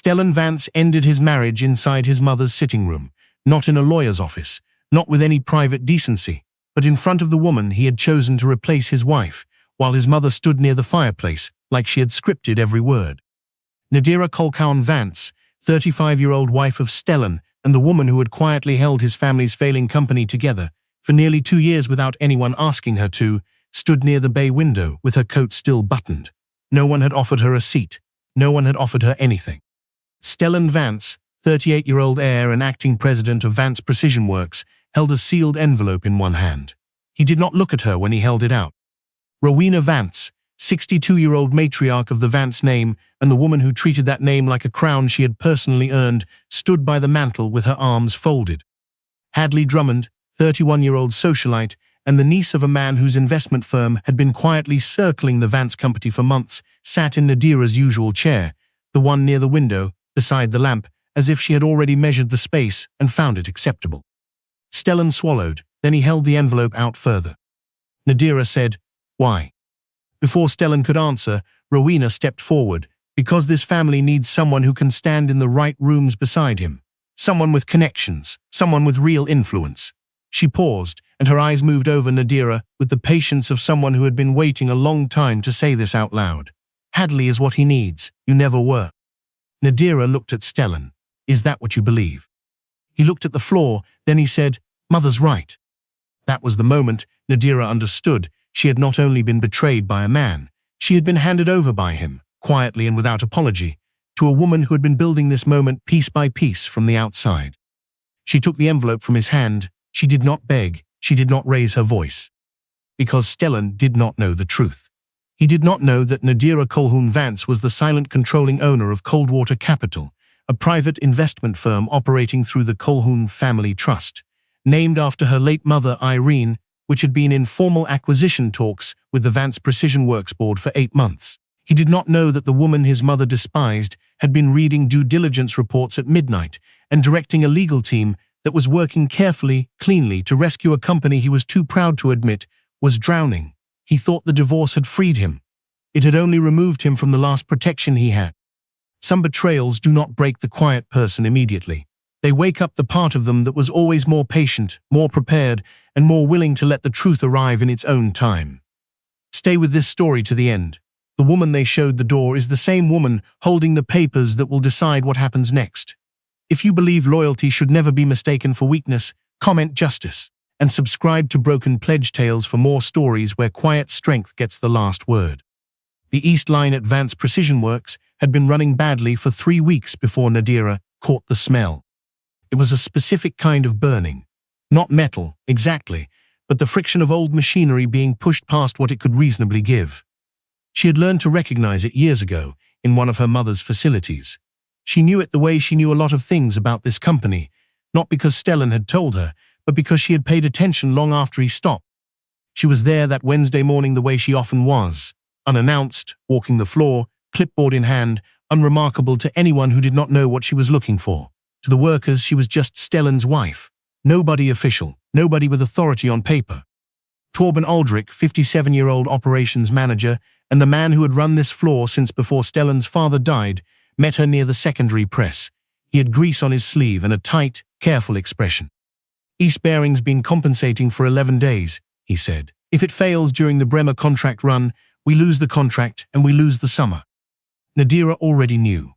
Stellan Vance ended his marriage inside his mother's sitting room, not in a lawyer's office, not with any private decency, but in front of the woman he had chosen to replace his wife, while his mother stood near the fireplace like she had scripted every word. Nadira Colquhoun Vance, 35-year-old wife of Stellan and the woman who had quietly held his family's failing company together for nearly 2 years without anyone asking her to, stood near the bay window with her coat still buttoned. No one had offered her a seat. No one had offered her anything. Stellan Vance, 38-year-old heir and acting president of Vance Precision Works, held a sealed envelope in one hand. He did not look at her when he held it out. Rowena Vance, 62-year-old matriarch of the Vance name and the woman who treated that name like a crown she had personally earned, stood by the mantel with her arms folded. Hadley Drummond, 31-year-old socialite and the niece of a man whose investment firm had been quietly circling the Vance company for months, sat in Nadira's usual chair, the one near the window, beside the lamp, as if she had already measured the space and found it acceptable. Stellan swallowed, then he held the envelope out further. Nadira said, "Why?" Before Stellan could answer, Rowena stepped forward, because this family needs someone who can stand in the right rooms beside him. Someone with connections, someone with real influence. She paused, and her eyes moved over Nadira with the patience of someone who had been waiting a long time to say this out loud. "Hadley is what he needs. You never were." Nadira looked at Stellan. "Is that what you believe?" He looked at the floor, then he said, "Mother's right." That was the moment Nadira understood she had not only been betrayed by a man, she had been handed over by him, quietly and without apology, to a woman who had been building this moment piece by piece from the outside. She took the envelope from his hand. She did not beg, she did not raise her voice. Because Stellan did not know the truth. He did not know that Nadira Colquhoun Vance was the silent controlling owner of Coldwater Capital, a private investment firm operating through the Colquhoun Family Trust, named after her late mother Irene, which had been in formal acquisition talks with the Vance Precision Works board for 8 months. He did not know that the woman his mother despised had been reading due diligence reports at midnight and directing a legal team that was working carefully, cleanly to rescue a company he was too proud to admit was drowning. He thought the divorce had freed him. It had only removed him from the last protection he had. Some betrayals do not break the quiet person immediately. They wake up the part of them that was always more patient, more prepared, and more willing to let the truth arrive in its own time. Stay with this story to the end. The woman they showed the door is the same woman holding the papers that will decide what happens next. If you believe loyalty should never be mistaken for weakness, comment justice, and subscribe to Broken Pledge Tales for more stories where quiet strength gets the last word. The East Line at Vance Precision Works had been running badly for 3 weeks before Nadira caught the smell. It was a specific kind of burning. Not metal, exactly, but the friction of old machinery being pushed past what it could reasonably give. She had learned to recognize it years ago in one of her mother's facilities. She knew it the way she knew a lot of things about this company, not because Stellan had told her, but because she had paid attention long after he stopped. She was there that Wednesday morning the way she often was, unannounced, walking the floor, clipboard in hand, unremarkable to anyone who did not know what she was looking for. To the workers, she was just Stellan's wife. Nobody official, nobody with authority on paper. Torben Aldrich, 57-year-old operations manager, and the man who had run this floor since before Stellan's father died, met her near the secondary press. He had grease on his sleeve and a tight, careful expression. "East Bearing's been compensating for 11 days, he said. "If it fails during the Bremer contract run, we lose the contract and we lose the summer." Nadira already knew.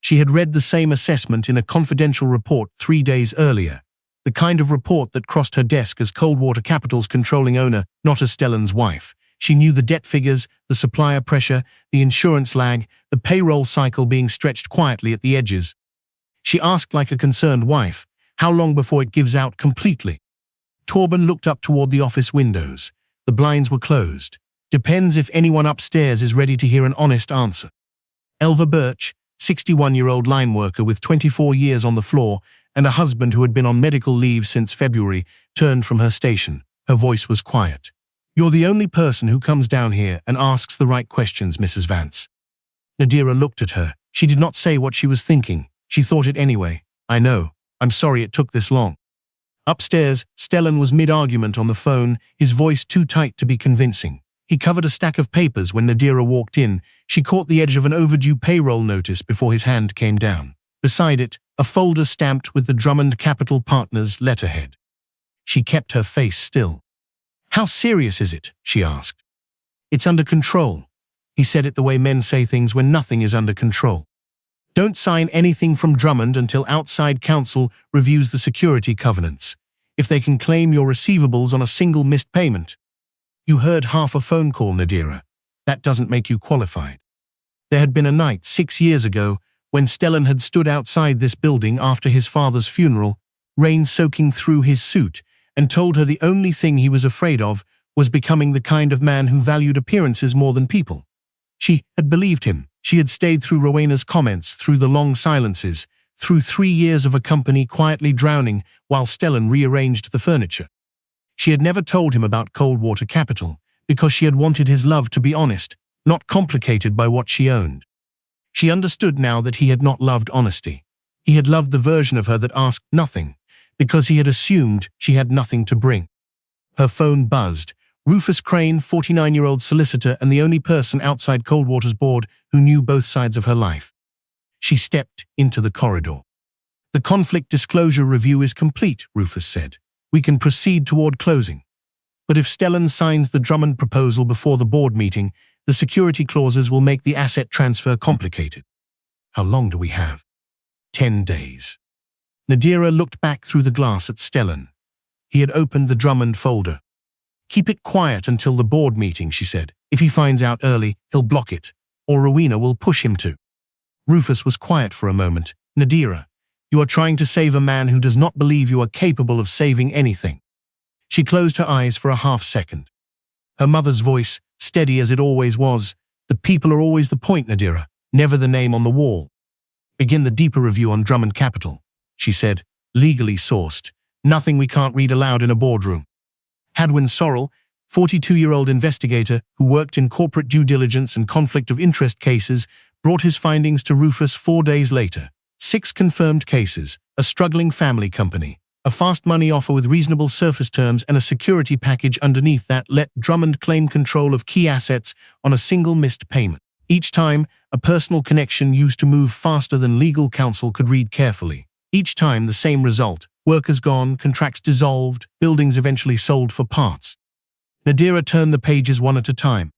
She had read the same assessment in a confidential report 3 days earlier, the kind of report that crossed her desk as Coldwater Capital's controlling owner, not as Stellan's wife. She knew the debt figures, the supplier pressure, the insurance lag, the payroll cycle being stretched quietly at the edges. She asked like a concerned wife, "How long before it gives out completely?" Torben looked up toward the office windows. The blinds were closed. "Depends if anyone upstairs is ready to hear an honest answer." Elva Birch, 61-year-old line worker with 24 years on the floor and a husband who had been on medical leave since February, turned from her station. Her voice was quiet. "You're the only person who comes down here and asks the right questions, Mrs. Vance." Nadira looked at her. She did not say what she was thinking. She thought it anyway. "I know. I'm sorry it took this long." Upstairs, Stellan was mid-argument on the phone, his voice too tight to be convincing. He covered a stack of papers when Nadira walked in. She caught the edge of an overdue payroll notice before his hand came down. Beside it, a folder stamped with the Drummond Capital Partners letterhead. She kept her face still. "How serious is it?" she asked. "It's under control." He said it the way men say things when nothing is under control. "Don't sign anything from Drummond until outside counsel reviews the security covenants. If they can claim your receivables on a single missed payment." "You heard half a phone call, Nadira. That doesn't make you qualified." There had been a night 6 years ago when Stellan had stood outside this building after his father's funeral, rain soaking through his suit, and told her the only thing he was afraid of was becoming the kind of man who valued appearances more than people. She had believed him. She had stayed through Rowena's comments, through the long silences, through 3 years of a company quietly drowning while Stellan rearranged the furniture. She had never told him about Coldwater Capital because she had wanted his love to be honest, not complicated by what she owned. She understood now that he had not loved honesty. He had loved the version of her that asked nothing, because he had assumed she had nothing to bring. Her phone buzzed. Rufus Crane, 49-year-old solicitor and the only person outside Coldwater's board who knew both sides of her life. She stepped into the corridor. "The conflict disclosure review is complete," Rufus said. "We can proceed toward closing. But if Stellan signs the Drummond proposal before the board meeting, the security clauses will make the asset transfer complicated." "How long do we have?" 10 days. Nadira looked back through the glass at Stellan. He had opened the Drummond folder. "Keep it quiet until the board meeting," she said. "If he finds out early, he'll block it, or Rowena will push him to." Rufus was quiet for a moment. "Nadira, you are trying to save a man who does not believe you are capable of saving anything." She closed her eyes for a half-second. Her mother's voice, steady as it always was, "The people are always the point, Nadira, never the name on the wall. Begin the deeper review on Drummond Capital," she said, "legally sourced. Nothing we can't read aloud in a boardroom." Hadwin Sorrell, 42-year-old investigator who worked in corporate due diligence and conflict of interest cases, brought his findings to Rufus 4 days later. 6 confirmed cases, a struggling family company, a fast money offer with reasonable surface terms and a security package underneath that let Drummond claim control of key assets on a single missed payment. Each time, a personal connection used to move faster than legal counsel could read carefully. Each time the same result: workers gone, contracts dissolved, buildings eventually sold for parts. Nadira turned the pages one at a time.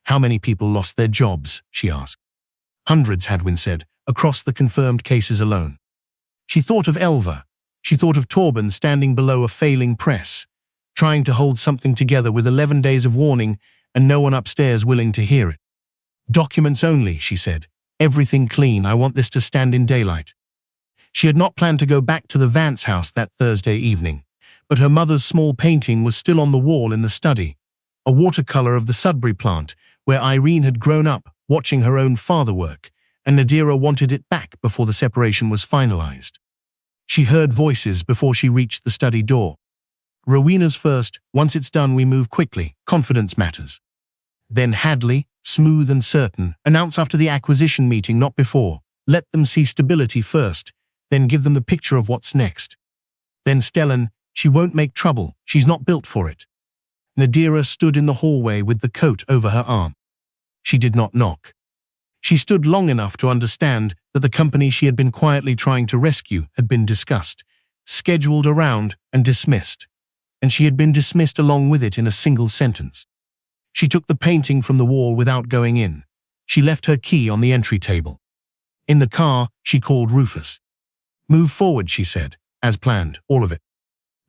"How many people lost their jobs?" she asked. "Hundreds," Hadwin said, "across the confirmed cases alone." She thought of Elva. She thought of Torben standing below a failing press, trying to hold something together with 11 days of warning and no one upstairs willing to hear it. "Documents only," she said. "Everything clean. I want this to stand in daylight." She had not planned to go back to the Vance house that Thursday evening, but her mother's small painting was still on the wall in the study, a watercolor of the Sudbury plant, where Irene had grown up watching her own father work, and Nadira wanted it back before the separation was finalized. She heard voices before she reached the study door. "Rowena's first. Once it's done, we move quickly. Confidence matters." Then Hadley, smooth and certain, "Announce after the acquisition meeting, not before. Let them see stability first, then give them the picture of what's next." Then Stellan, "She won't make trouble. She's not built for it." Nadira stood in the hallway with the coat over her arm. She did not knock. She stood long enough to understand that the company she had been quietly trying to rescue had been discussed, scheduled around, and dismissed. And she had been dismissed along with it in a single sentence. She took the painting from the wall without going in. She left her key on the entry table. In the car, she called Rufus. "Move forward," she said, "as planned, all of it."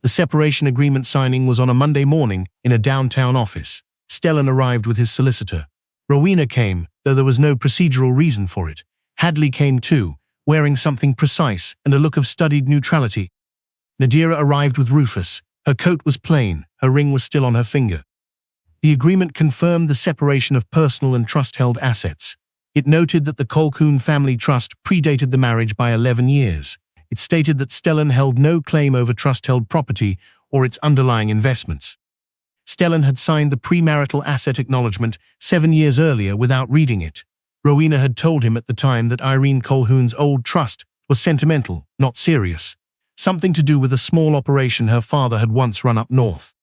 The separation agreement signing was on a Monday morning in a downtown office. Stellan arrived with his solicitor. Rowena came, though there was no procedural reason for it. Hadley came too, wearing something precise and a look of studied neutrality. Nadira arrived with Rufus. Her coat was plain, her ring was still on her finger. The agreement confirmed the separation of personal and trust-held assets. It noted that the Colquhoun family trust predated the marriage by 11 years. It stated that Stellan held no claim over trust-held property or its underlying investments. Stellan had signed the premarital asset acknowledgement 7 years earlier without reading it. Rowena had told him at the time that Irene Colquhoun's old trust was sentimental, not serious. Something to do with a small operation her father had once run up north.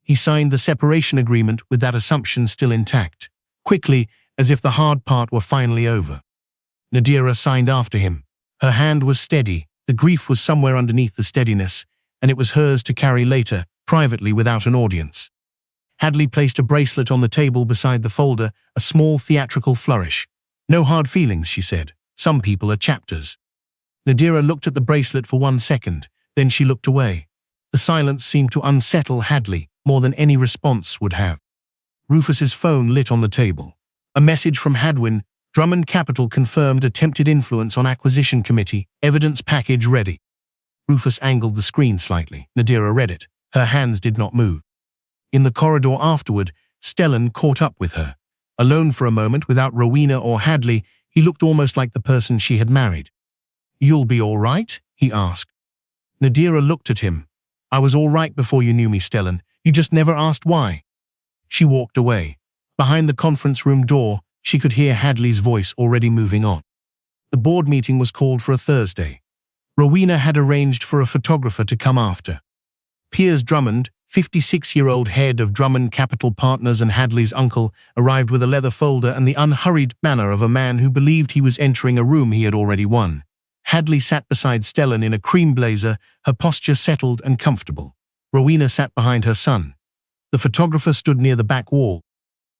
He signed the separation agreement with that assumption still intact, quickly, as if the hard part were finally over. Nadira signed after him. Her hand was steady, the grief was somewhere underneath the steadiness, and it was hers to carry later, privately without an audience. Hadley placed a bracelet on the table beside the folder, a small theatrical flourish. "No hard feelings," she said. "Some people are chapters." Nadira looked at the bracelet for 1 second, then she looked away. The silence seemed to unsettle Hadley more than any response would have. Rufus's phone lit on the table. A message from Hadwin. Drummond Capital confirmed attempted influence on acquisition committee, evidence package ready. Rufus angled the screen slightly. Nadira read it. Her hands did not move. In the corridor afterward, Stellan caught up with her. Alone for a moment without Rowena or Hadley, he looked almost like the person she had married. "You'll be all right?" he asked. Nadira looked at him. "I was all right before you knew me, Stellan. You just never asked why." She walked away. Behind the conference room door, she could hear Hadley's voice already moving on. The board meeting was called for a Thursday. Rowena had arranged for a photographer to come after. Piers Drummond, 56-year-old head of Drummond Capital Partners and Hadley's uncle, arrived with a leather folder and the unhurried manner of a man who believed he was entering a room he had already won. Hadley sat beside Stellan in a cream blazer, her posture settled and comfortable. Rowena sat behind her son. The photographer stood near the back wall.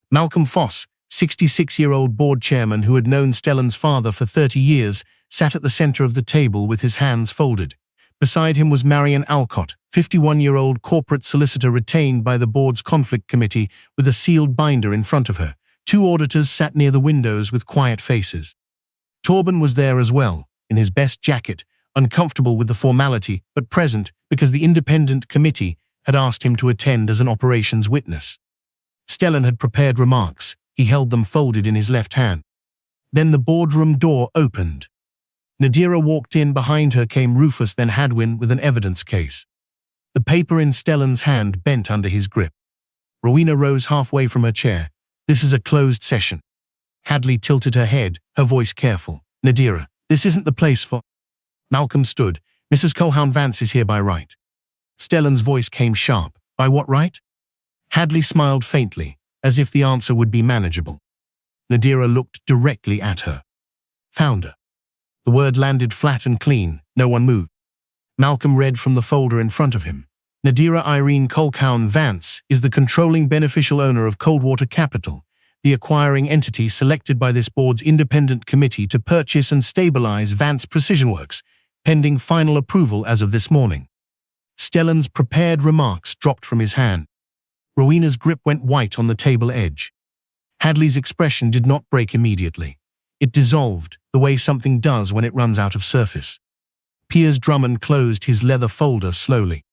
Malcolm Foss, 66-year-old board chairman who had known Stellan's father for 30 years, sat at the center of the table with his hands folded. Beside him was Marian Alcott, 51-year-old corporate solicitor retained by the board's conflict committee, with a sealed binder in front of her. 2 auditors sat near the windows with quiet faces. Torben was there as well, in his best jacket, uncomfortable with the formality, but present because the independent committee had asked him to attend as an operations witness. Stellan had prepared remarks. He held them folded in his left hand. Then the boardroom door opened. Nadira walked in. Behind her came Rufus, then Hadwin with an evidence case. The paper in Stellan's hand bent under his grip. Rowena rose halfway from her chair. "This is a closed session." Hadley tilted her head, her voice careful. "Nadira, this isn't the place for—" Malcolm stood. "Mrs. Colquhoun Vance is here by right." Stellan's voice came sharp. "By what right?" Hadley smiled faintly, as if the answer would be manageable. Nadira looked directly at her. "Founder." The word landed flat and clean. No one moved. Malcolm read from the folder in front of him. "Nadira Irene Colquhoun Vance is the controlling beneficial owner of Coldwater Capital, the acquiring entity selected by this board's independent committee to purchase and stabilize Vance Precision Works, pending final approval as of this morning." Stellan's prepared remarks dropped from his hand. Rowena's grip went white on the table edge. Hadley's expression did not break immediately. It dissolved, the way something does when it runs out of surface. Piers Drummond closed his leather folder slowly.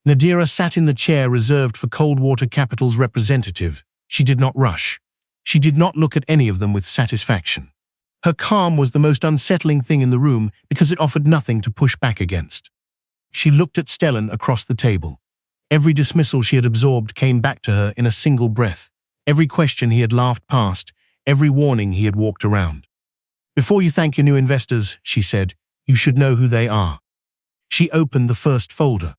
Nadira sat in the chair reserved for Coldwater Capital's representative. She did not rush. She did not look at any of them with satisfaction. Her calm was the most unsettling thing in the room because it offered nothing to push back against. She looked at Stellan across the table. Every dismissal she had absorbed came back to her in a single breath. Every question he had laughed past, every warning he had walked around. "Before you thank your new investors," she said, "you should know who they are." She opened the first folder.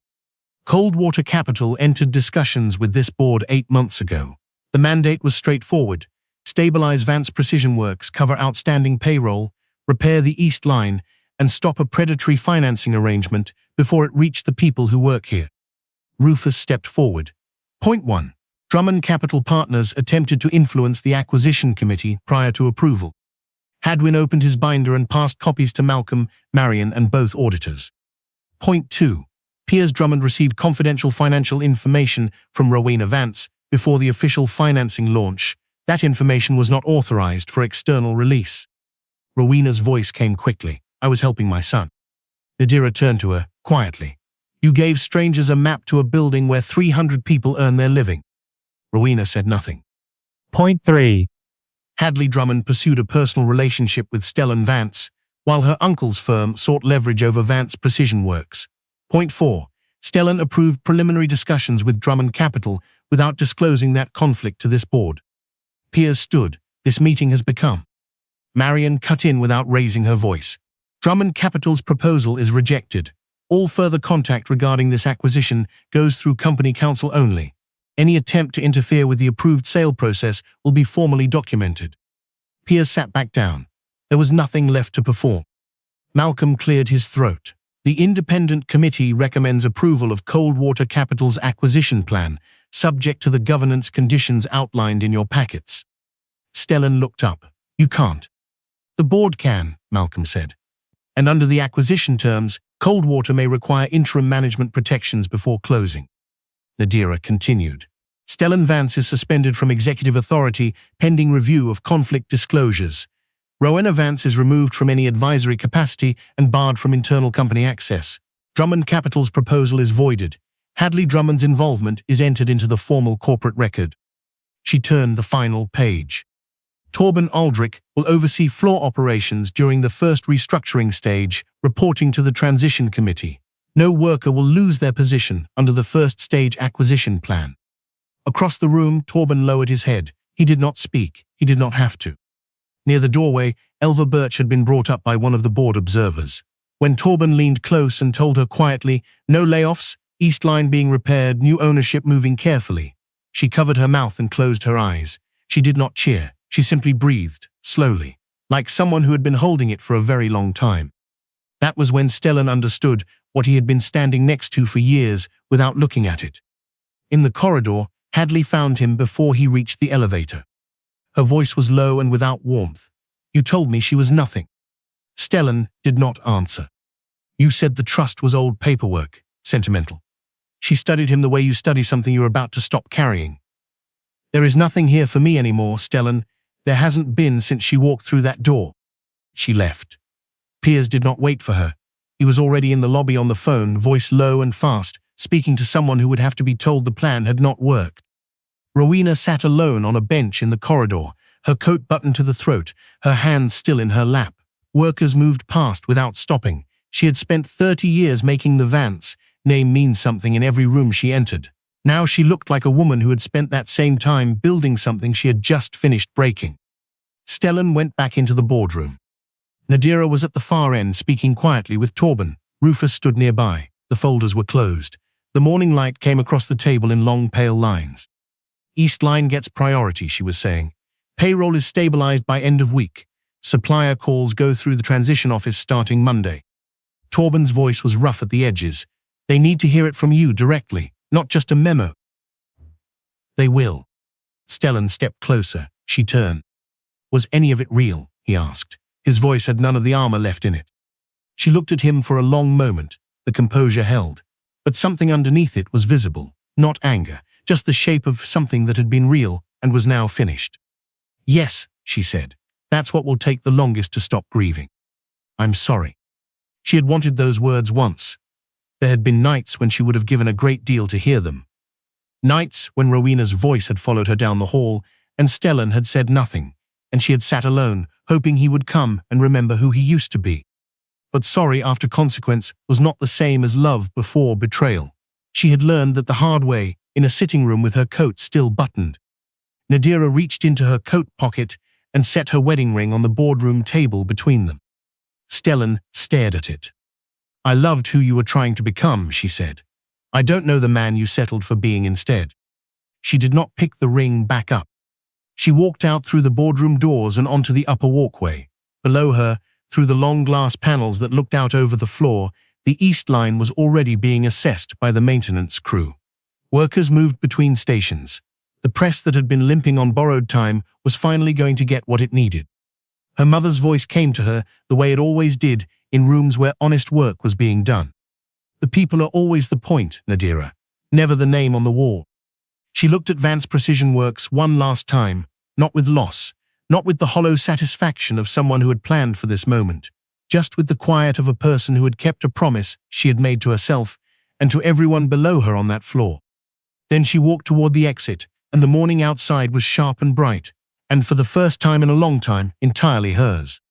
Coldwater Capital entered discussions with this board 8 months ago. The mandate was straightforward: stabilize Vance Precision Works, cover outstanding payroll, repair the East Line, and stop a predatory financing arrangement before it reached the people who work here. Rufus stepped forward. Point 1. Drummond Capital Partners attempted to influence the acquisition committee prior to approval. Hadwin opened his binder and passed copies to Malcolm, Marian, and both auditors. Point 2. Piers Drummond received confidential financial information from Rowena Vance before the official financing launch. That information was not authorized for external release. Rowena's voice came quickly. "I was helping my son." Nadira turned to her, quietly. "You gave strangers a map to a building where 300 people earn their living." Rowena said nothing. Point 3. Hadley Drummond pursued a personal relationship with Stellan Vance, while her uncle's firm sought leverage over Vance Precision Works. Point 4. Stellan approved preliminary discussions with Drummond Capital without disclosing that conflict to this board. Piers stood. "This meeting has become." Marian cut in without raising her voice. "Drummond Capital's proposal is rejected. All further contact regarding this acquisition goes through company counsel only." Any attempt to interfere with the approved sale process will be formally documented. Piers sat back down. There was nothing left to perform. Malcolm cleared his throat. The independent committee recommends approval of Coldwater Capital's acquisition plan, subject to the governance conditions outlined in your packets. Stellan looked up. You can't. The board can, Malcolm said. And under the acquisition terms, Coldwater may require interim management protections before closing. Nadira continued. Stellan Vance is suspended from executive authority pending review of conflict disclosures. Rowena Vance is removed from any advisory capacity and barred from internal company access. Drummond Capital's proposal is voided. Hadley Drummond's involvement is entered into the formal corporate record. She turned the final page. Torben Aldrich will oversee floor operations during the first restructuring stage, reporting to the transition committee. No worker will lose their position under the first stage acquisition plan. Across the room, Torben lowered his head. He did not speak. He did not have to. Near the doorway, Elva Birch had been brought up by one of the board observers. When Torben leaned close and told her quietly, no layoffs, East Line being repaired, new ownership moving carefully. She covered her mouth and closed her eyes. She did not cheer. She simply breathed, slowly, like someone who had been holding it for a very long time. That was when Stellan understood what he had been standing next to for years without looking at it. In the corridor, Hadley found him before he reached the elevator. Her voice was low and without warmth. You told me she was nothing. Stellan did not answer. You said the trust was old paperwork, sentimental. She studied him the way you study something you're about to stop carrying. There is nothing here for me anymore, Stellan. There hasn't been since she walked through that door. She left. Piers did not wait for her. He was already in the lobby on the phone, voice low and fast, speaking to someone who would have to be told the plan had not worked. Rowena sat alone on a bench in the corridor, her coat buttoned to the throat, her hands still in her lap. Workers moved past without stopping. She had spent 30 years making the Vance name mean something in every room she entered. Now she looked like a woman who had spent that same time building something she had just finished breaking. Stellan went back into the boardroom. Nadira was at the far end speaking quietly with Torben. Rufus stood nearby. The folders were closed. The morning light came across the table in long pale lines. East Line gets priority, she was saying. Payroll is stabilized by end of week. Supplier calls go through the transition office starting Monday. Torben's voice was rough at the edges. They need to hear it from you directly, not just a memo. They will. Stellan stepped closer. She turned. Was any of it real? He asked. His voice had none of the armor left in it. She looked at him for a long moment. The composure held. But something underneath it was visible. Not anger, just the shape of something that had been real and was now finished. Yes, she said. That's what will take the longest to stop grieving. I'm sorry. She had wanted those words once. There had been nights when she would have given a great deal to hear them. Nights when Rowena's voice had followed her down the hall and Stellan had said nothing, and she had sat alone, hoping he would come and remember who he used to be. But sorry after consequence was not the same as love before betrayal. She had learned that the hard way, in a sitting room with her coat still buttoned. Nadira reached into her coat pocket and set her wedding ring on the boardroom table between them. Stellan stared at it. I loved who you were trying to become, she said. I don't know the man you settled for being instead. She did not pick the ring back up. She walked out through the boardroom doors and onto the upper walkway. Below her, through the long glass panels that looked out over the floor, the East Line was already being assessed by the maintenance crew. Workers moved between stations. The press that had been limping on borrowed time was finally going to get what it needed. Her mother's voice came to her the way it always did in rooms where honest work was being done. The people are always the point, Nadira, never the name on the wall. She looked at Vance Precision Works one last time, not with loss, not with the hollow satisfaction of someone who had planned for this moment, just with the quiet of a person who had kept a promise she had made to herself and to everyone below her on that floor. Then she walked toward the exit, and the morning outside was sharp and bright, and for the first time in a long time, entirely hers.